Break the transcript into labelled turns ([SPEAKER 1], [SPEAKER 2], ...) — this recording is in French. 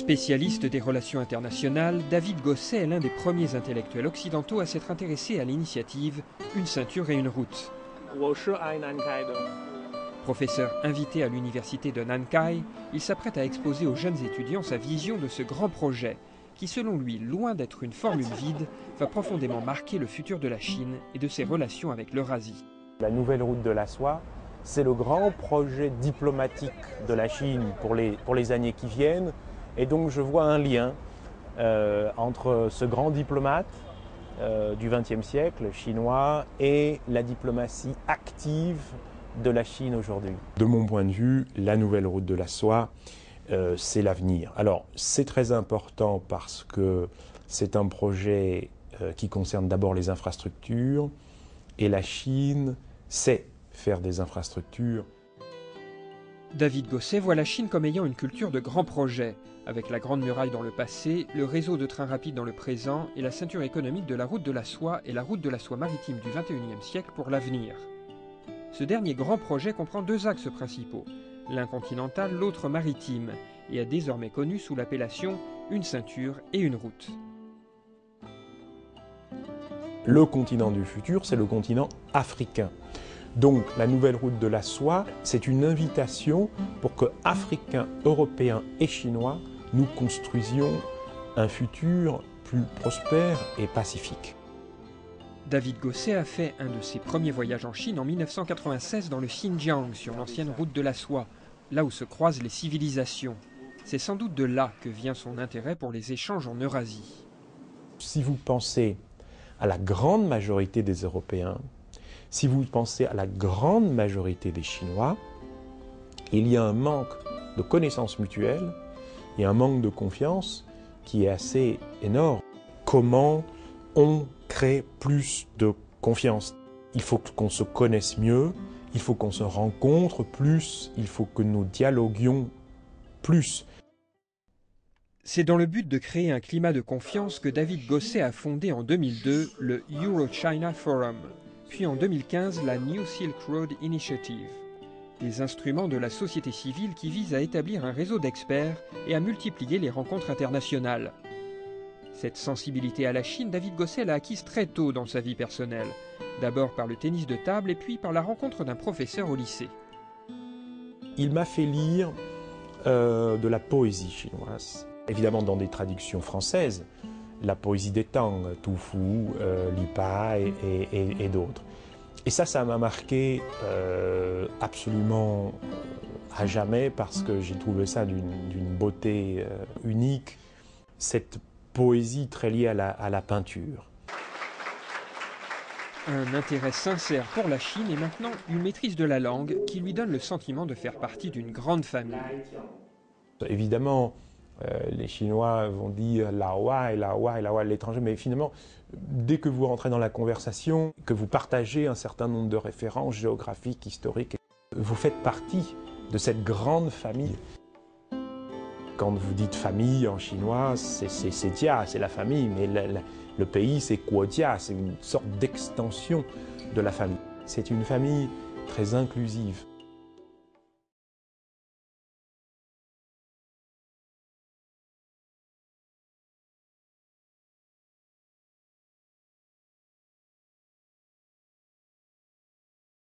[SPEAKER 1] Spécialiste des relations internationales, David Gosset est l'un des premiers intellectuels occidentaux à s'être intéressé à l'initiative « Une ceinture et une route ». Professeur invité à l'université de Nankai, il s'apprête à exposer aux jeunes étudiants sa vision de ce grand projet qui, selon lui, loin d'être une formule vide, va profondément marquer le futur de la Chine et de ses relations avec l'Eurasie.
[SPEAKER 2] La nouvelle route de la soie, c'est le grand projet diplomatique de la Chine pour les années qui viennent. Et donc je vois un lien entre ce grand diplomate du XXe siècle chinois et la diplomatie active de la Chine aujourd'hui. De mon point de vue, la nouvelle route de la soie, c'est l'avenir. Alors c'est très important parce que c'est un projet qui concerne d'abord les infrastructures et la Chine sait faire des infrastructures.
[SPEAKER 1] David Gosset voit la Chine comme ayant une culture de grands projets, avec la Grande Muraille dans le passé, le réseau de trains rapides dans le présent et la ceinture économique de la route de la soie et la route de la soie maritime du XXIe siècle pour l'avenir. Ce dernier grand projet comprend deux axes principaux, l'un continental, l'autre maritime, et est désormais connu sous l'appellation « une ceinture et une route ».
[SPEAKER 2] Le continent du futur, c'est le continent africain. Donc la nouvelle route de la soie, c'est une invitation pour que Africains, Européens et Chinois, nous construisions un futur plus prospère et pacifique.
[SPEAKER 1] David Gosset a fait un de ses premiers voyages en Chine en 1996 dans le Xinjiang, sur l'ancienne route de la soie, là où se croisent les civilisations. C'est sans doute de là que vient son intérêt pour les échanges en Eurasie.
[SPEAKER 2] Si vous pensez à la grande majorité des Européens, si vous pensez à la grande majorité des Chinois, il y a un manque de connaissances mutuelles et un manque de confiance qui est assez énorme. Comment on crée plus de confiance? Il faut qu'on se connaisse mieux, il faut qu'on se rencontre plus, il faut que nous dialoguions plus.
[SPEAKER 1] C'est dans le but de créer un climat de confiance que David Gosset a fondé en 2002 le Euro-China Forum, puis en 2015 la New Silk Road Initiative, des instruments de la société civile qui visent à établir un réseau d'experts et à multiplier les rencontres internationales. Cette sensibilité à la Chine, David Gosset l'a acquise très tôt dans sa vie personnelle, d'abord par le tennis de table et puis par la rencontre d'un professeur au lycée.
[SPEAKER 2] Il m'a fait lire de la poésie chinoise, évidemment dans des traductions françaises, la poésie des Tang, Tu Fu, Li Pa et d'autres. Et ça m'a marqué absolument à jamais parce que j'ai trouvé ça d'une beauté unique, cette poésie très liée à la peinture.
[SPEAKER 1] Un intérêt sincère pour la Chine et maintenant une maîtrise de la langue qui lui donne le sentiment de faire partie d'une grande famille.
[SPEAKER 2] Évidemment, les Chinois vont dire la wa et la wa et la wa à l'étranger, mais finalement, dès que vous rentrez dans la conversation, que vous partagez un certain nombre de références géographiques, historiques, vous faites partie de cette grande famille. Quand vous dites famille en chinois, c'est Jia, c'est la famille, mais le pays c'est Guojia, c'est une sorte d'extension de la famille. C'est une famille très inclusive.